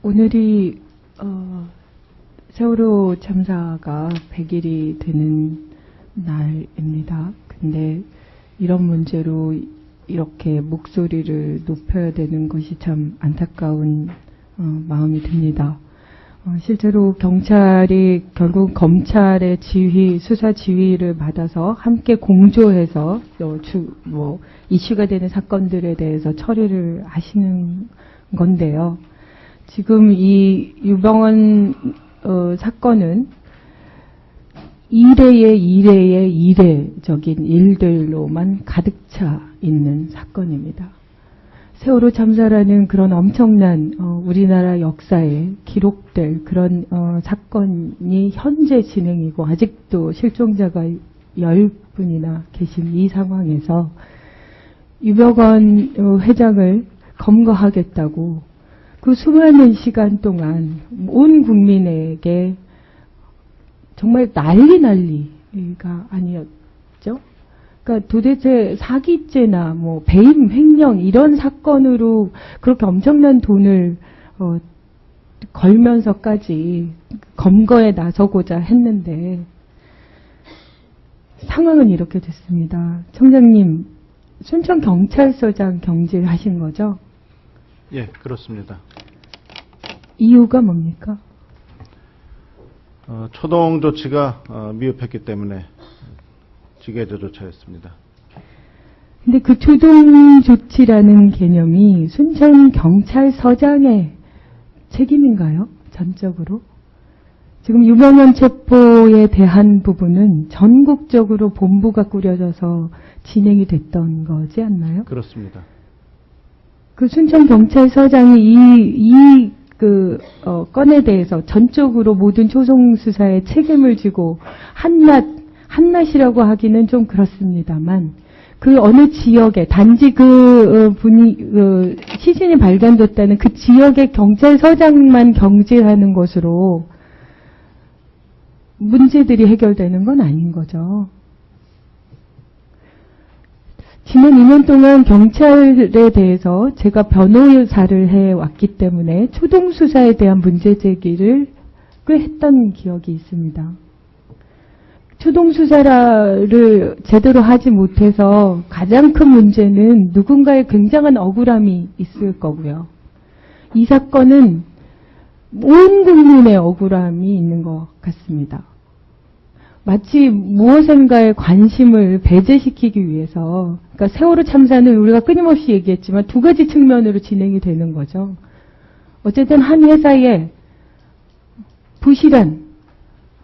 오늘이 세월호 참사가 100일이 되는 날입니다. 근데 이런 문제로 이렇게 목소리를 높여야 되는 것이 참 안타까운 마음이 듭니다. 실제로 경찰이 결국 검찰의 지휘, 수사 지휘를 받아서 함께 공조해서 이슈가 되는 사건들에 대해서 처리를 하시는 건데요. 지금 이 유병언 사건은 이례적인 일들로만 가득 차 있는 사건입니다. 세월호 참사라는 그런 엄청난 우리나라 역사에 기록될 그런 사건이 현재 진행이고 아직도 실종자가 10분이나 계신 이 상황에서 유병언 회장을 검거하겠다고 그 수많은 시간 동안 온 국민에게 정말 난리가 아니었죠. 그러니까 도대체 사기죄나 뭐 배임, 횡령 이런 사건으로 그렇게 엄청난 돈을 걸면서까지 검거에 나서고자 했는데 상황은 이렇게 됐습니다. 청장님, 순천경찰서장 경질하신 거죠? 예, 그렇습니다. 이유가 뭡니까? 초동 조치가 미흡했기 때문에 직외제 조처했습니다. 근데 그 초동 조치라는 개념이 순천경찰서장의 책임인가요? 전적으로? 지금 유병언 체포에 대한 부분은 전국적으로 본부가 꾸려져서 진행이 됐던 거지 않나요? 그렇습니다. 그 순천경찰서장이 건에 대해서 전적으로 모든 초동 수사에 책임을 지고 한낱이라고 하기는 좀 그렇습니다만 그 어느 지역에 단지 시신이 발견됐다는 그 지역의 경찰서장만 경질하는 것으로 문제들이 해결되는 건 아닌 거죠. 지난 2년 동안 경찰에 대해서 제가 변호사를 해왔기 때문에 초동 수사에 대한 문제 제기를 꽤 했던 기억이 있습니다. 초동 수사를 제대로 하지 못해서 가장 큰 문제는 누군가의 굉장한 억울함이 있을 거고요. 이 사건은 온 국민의 억울함이 있는 것 같습니다. 마치 무엇인가에 관심을 배제시키기 위해서, 그러니까 세월호 참사는 우리가 끊임없이 얘기했지만 두 가지 측면으로 진행이 되는 거죠. 어쨌든 한 회사에 부실한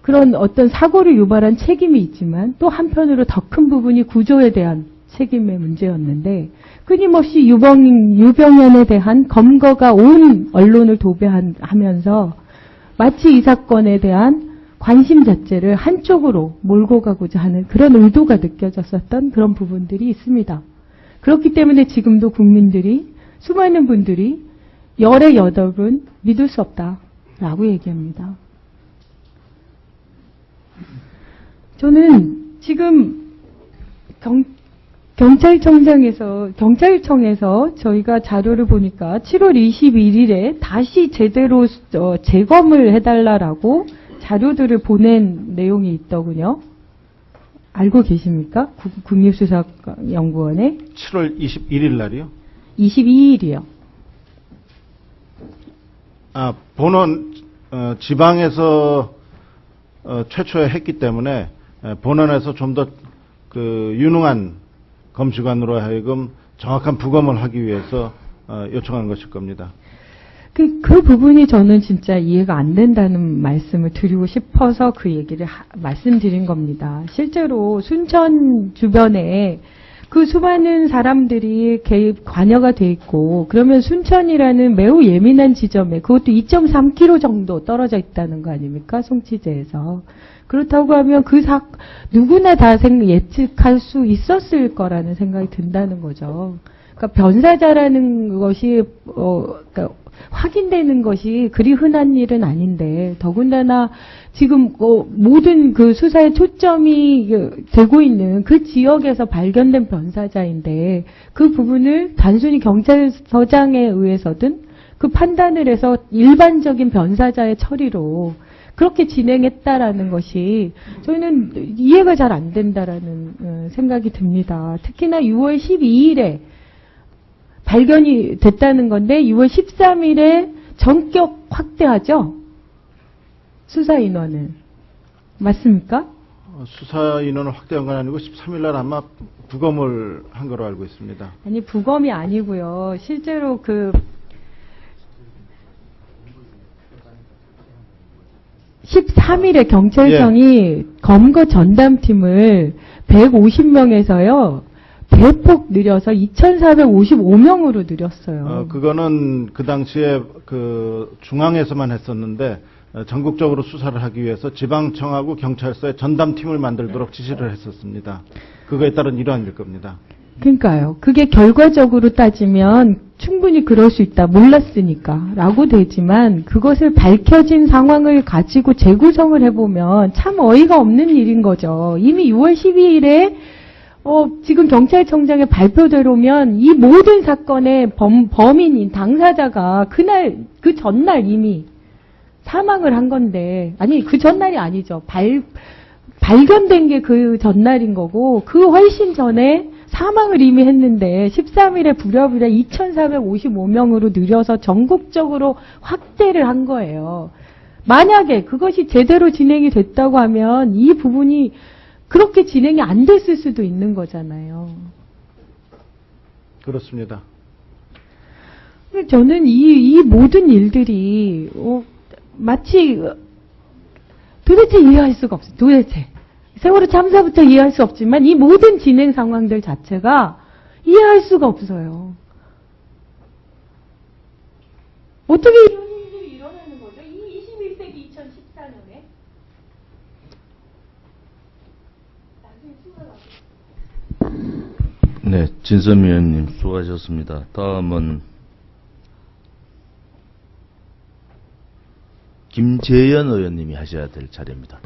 그런 어떤 사고를 유발한 책임이 있지만 또 한편으로 더 큰 부분이 구조에 대한 책임의 문제였는데 끊임없이 유병언에 대한 검거가 온 언론을 도배하면서 마치 이 사건에 대한 관심 자체를 한쪽으로 몰고 가고자 하는 그런 의도가 느껴졌었던 그런 부분들이 있습니다. 그렇기 때문에 지금도 국민들이 수많은 분들이 열의 8은 믿을 수 없다라고 얘기합니다. 저는 지금 경찰청에서 저희가 자료를 보니까 7월 21일에 다시 제대로 재검을 해달라라고 자료들을 보낸 내용이 있더군요. 알고 계십니까? 국립수사연구원에 7월 21일 날이요? 22일이요. 본원 지방에서 최초에 했기 때문에 본원에서 좀 더 유능한 검시관으로 하여금 정확한 부검을 하기 위해서 요청한 것일 겁니다. 그 부분이 저는 진짜 이해가 안 된다는 말씀을 드리고 싶어서 그 얘기를 말씀드린 겁니다. 실제로 순천 주변에 그 수많은 사람들이 관여가 돼 있고 그러면 순천이라는 매우 예민한 지점에 그것도 2.3km 정도 떨어져 있다는 거 아닙니까? 송치제에서. 그렇다고 하면 누구나 다 예측할 수 있었을 거라는 생각이 든다는 거죠. 그러니까 변사자라는 것이 그러니까 확인되는 것이 그리 흔한 일은 아닌데 더군다나 지금 모든 그 수사의 초점이 되고 있는 그 지역에서 발견된 변사자인데 그 부분을 단순히 경찰서장에 의해서든 그 판단을 해서 일반적인 변사자의 처리로 그렇게 진행했다라는 것이 저희는 이해가 잘 안 된다라는 생각이 듭니다. 특히나 6월 12일에 발견이 됐다는 건데 6월 13일에 전격 확대하죠? 수사 인원을. 맞습니까? 수사 인원을 확대한 건 아니고 13일 날 아마 부검을 한 거로 알고 있습니다. 아니, 부검이 아니고요. 실제로 13일에 경찰청이 검거 전담팀을 150명에서요, 대폭 늘려서 2,455명으로 늘렸어요. 그거는 그 당시에 그 중앙에서만 했었는데 전국적으로 수사를 하기 위해서 지방청하고 경찰서에 전담팀을 만들도록 지시를 했었습니다. 그거에 따른 일환일 겁니다. 그러니까요. 그게 결과적으로 따지면 충분히 그럴 수 있다. 몰랐으니까. 라고 되지만 그것을 밝혀진 상황을 가지고 재구성을 해보면 참 어이가 없는 일인 거죠. 이미 6월 12일에 지금 경찰청장의 발표대로면 이 모든 사건의 범인인 당사자가 그 전날 이미 사망을 한 건데, 아니, 그 전날이 아니죠. 발견된 게 그 전날인 거고, 그 훨씬 전에 사망을 이미 했는데, 13일에 부랴부랴 2,455명으로 늘려서 전국적으로 확대를 한 거예요. 만약에 그것이 제대로 진행이 됐다고 하면 이 부분이 그렇게 진행이 안 됐을 수도 있는 거잖아요. 그렇습니다. 저는 이 모든 일들이 마치 도대체 이해할 수가 없어요. 도대체. 세월호 참사부터 이해할 수 없지만 이 모든 진행 상황들 자체가 이해할 수가 없어요. 어떻게 이런 일들이 일어나는 거죠? 이 21세기 2014년에? 네, 진섬 의원님 수고하셨습니다. 다음은 김재현 의원님이 하셔야 될 차례입니다.